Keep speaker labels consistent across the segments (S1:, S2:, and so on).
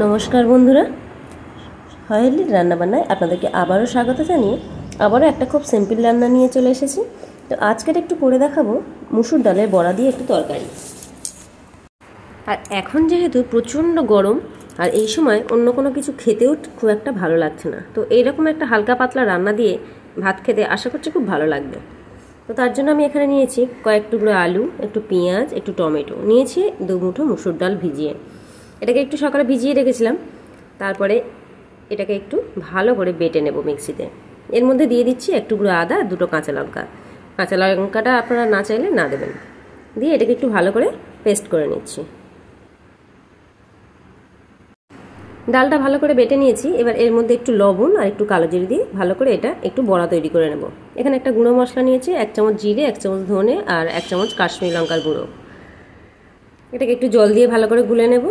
S1: নমস্কার বন্ধুরা, হয়েলির রান্নাবান্নায় আপনাদেরকে আবারও স্বাগত জানিয়ে আবারও একটা খুব সিম্পল রান্না নিয়ে চলে এসেছি। তো আজকের একটু করে দেখাবো মুসুর ডালের বড়া দিয়ে একটু তরকারি। আর এখন যেহেতু প্রচণ্ড গরম আর এই সময় অন্য কোনো কিছু খেতেও খুব একটা ভালো লাগছে না, তো এইরকম একটা হালকা পাতলা রান্না দিয়ে ভাত খেতে আশা করছি খুব ভালো লাগবে। তো তার জন্য আমি এখানে নিয়েছি কয়েক টুকরো আলু, একটু পেঁয়াজ, একটু টমেটো, নিয়েছি 2 মুঠো মুসুর ডাল ভিজিয়ে। এটাকে একটু সকালে ভিজিয়ে রেখেছিলাম, তারপরে এটাকে একটু ভালো করে বেটে নেব মিক্সিতে। এর মধ্যে দিয়ে দিচ্ছি 1 টুকরো আদা, 2টো কাঁচা লঙ্কা। কাঁচা লঙ্কাটা আপনারা না চাইলে না দেবেন। দিয়ে এটাকে একটু ভালো করে পেস্ট করে নিচ্ছি। ডালটা ভালো করে বেটে নিয়েছি। এবার এর মধ্যে একটু লবণ আর একটু কালো জিরে দিয়ে ভালো করে এটা একটু বড়া তৈরি করে নেব। এখানে একটা গুঁড়ো মশলা নিয়েছি, 1 চামচ জিরে, 1 চামচ ধনে আর 1 চামচ কাশ্মীরি লঙ্কার গুঁড়ো। এটাকে একটু জল দিয়ে ভালো করে গুলে নেব।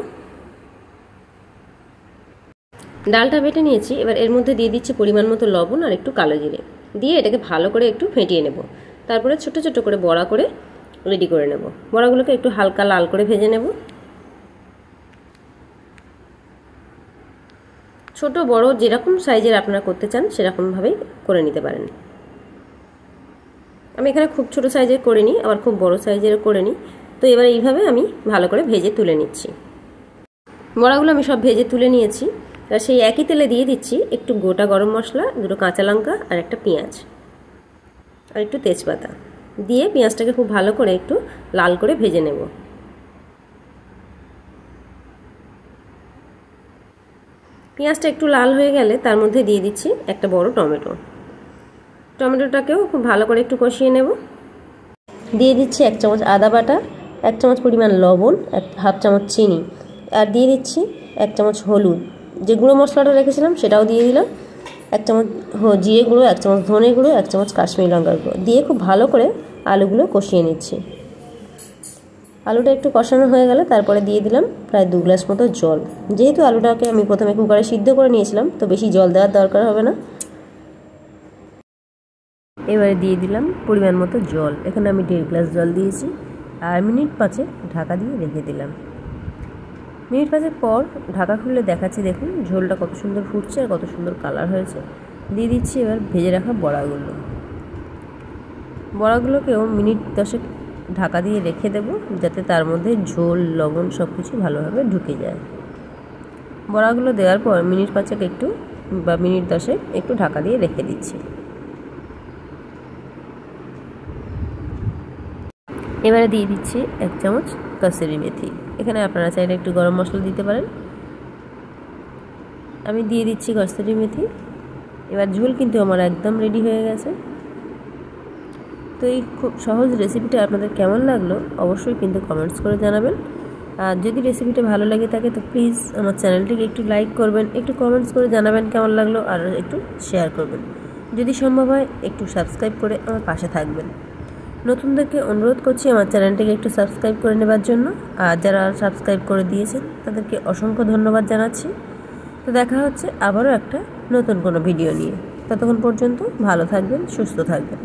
S1: ডালটা বেটে নিয়েছি। এবার এর মধ্যে দিয়ে দিচ্ছি পরিমাণ মতো লবণ আর একটু কালো জিরে দিয়ে এটাকে ভালো করে একটু ফেটিয়ে নেব। তারপরে ছোট ছোট করে বড়া করে রেডি করে নেব। বড়াগুলোকে একটু হালকা লাল করে ভেজে নেব। ছোট বড় যেরকম সাইজের আপনারা করতে চান সেরকমভাবেই করে নিতে পারেন। আমি এখানে খুব ছোট সাইজের করিনি, আবার খুব বড় সাইজেরও করিনি। তো এবার এইভাবে আমি ভালো করে ভেজে তুলে নিচ্ছি। বড়াগুলো আমি সব ভেজে তুলে নিয়েছি। আর সেই একই তেলে দিয়ে দিচ্ছি একটু গোটা গরম মশলা, 2টো কাঁচা লঙ্কা আর একটা পেঁয়াজ আর একটু তেজপাতা দিয়ে পেঁয়াজটাকে খুব ভালো করে একটু লাল করে ভেজে নেব। পেঁয়াজটা একটু লাল হয়ে গেলে তার মধ্যে দিয়ে দিচ্ছি একটা বড় টমেটো। টমেটোটাকেও খুব ভালো করে একটু কষিয়ে নেব। দিয়ে দিচ্ছি 1 চামচ আদা বাটা, 1 চামচ পরিমাণ লবণ, 1/2 চামচ চিনি আর দিয়ে দিচ্ছি 1 চামচ হলুদ। যে গুঁড়ো মশলাটা রেখেছিলাম সেটাও দিয়ে দিলাম। 1 চামচ জিরে গুঁড়ো, 1 চামচ ধনে গুঁড়ো, 1 চামচ কাশ্মীরি লঙ্কার গুঁড়ো দিয়ে খুব ভালো করে আলুগুলো কষিয়ে নিচ্ছি। আলুটা একটু কষানো হয়ে গেলে তারপরে দিয়ে দিলাম প্রায় 2 গ্লাস মতো জল। যেহেতু আলুটাকে আমি প্রথমে কুকারে সিদ্ধ করে নিয়েছিলাম, তো বেশি জল দেওয়ার দরকার হবে না। এবারে দিয়ে দিলাম পরিমাণ মতো জল। এখানে আমি 1.5 গ্লাস জল দিয়েছি আর মিনিট 5 ঢাকা দিয়ে রেখে দিলাম। মিনিট 5 পর ঢাকা খুলে দেখাচ্ছি, দেখুন ঝোলটা কত সুন্দর ফুটছে আর কত সুন্দর কালার হয়েছে। দিয়ে দিচ্ছি এবার ভেজে রাখা বড়াগুলো। বড়াগুলোকেও মিনিট 10 ঢাকা দিয়ে রেখে দেব, যাতে তার মধ্যে ঝোল, লবণ সব কিছু ভালোভাবে ঢুকে যায়। বড়াগুলো দেওয়ার পর মিনিট 5 একটু বা মিনিট 10 একটু ঢাকা দিয়ে রেখে দিচ্ছি। এবারে দিয়ে দিচ্ছি 1 চামচ কসুরি মেথি। এখানে আপনারা চাইলে একটু গরম মশলা দিতে পারেন। আমি দিয়ে দিচ্ছি কসুরি মেথি। এবার ঝোল কিন্তু আমার একদম রেডি হয়ে গেছে। তো এই খুব সহজ রেসিপিটা আপনাদের কেমন লাগলো অবশ্যই কিন্তু কমেন্টস করে জানাবেন। আর যদি রেসিপিটা ভালো লাগে থাকে তো প্লিজ আমার চ্যানেলটিকে একটু লাইক করবেন, একটু কমেন্টস করে জানাবেন কেমন লাগলো, আর একটু শেয়ার করবেন। যদি সম্ভব হয় একটু সাবস্ক্রাইব করে আমার পাশে থাকবেন। নতুনদেরকে অনুরোধ করছি আমার চ্যানেলটিকে একটু সাবস্ক্রাইব করে নেবার জন্য। আর যারা সাবস্ক্রাইব করে দিয়েছেন তাদেরকে অসংখ্য ধন্যবাদ জানাচ্ছি। তো দেখা হচ্ছে আবারও একটা নতুন কোনো ভিডিও নিয়ে। ততক্ষণ পর্যন্ত ভালো থাকবেন, সুস্থ থাকবেন।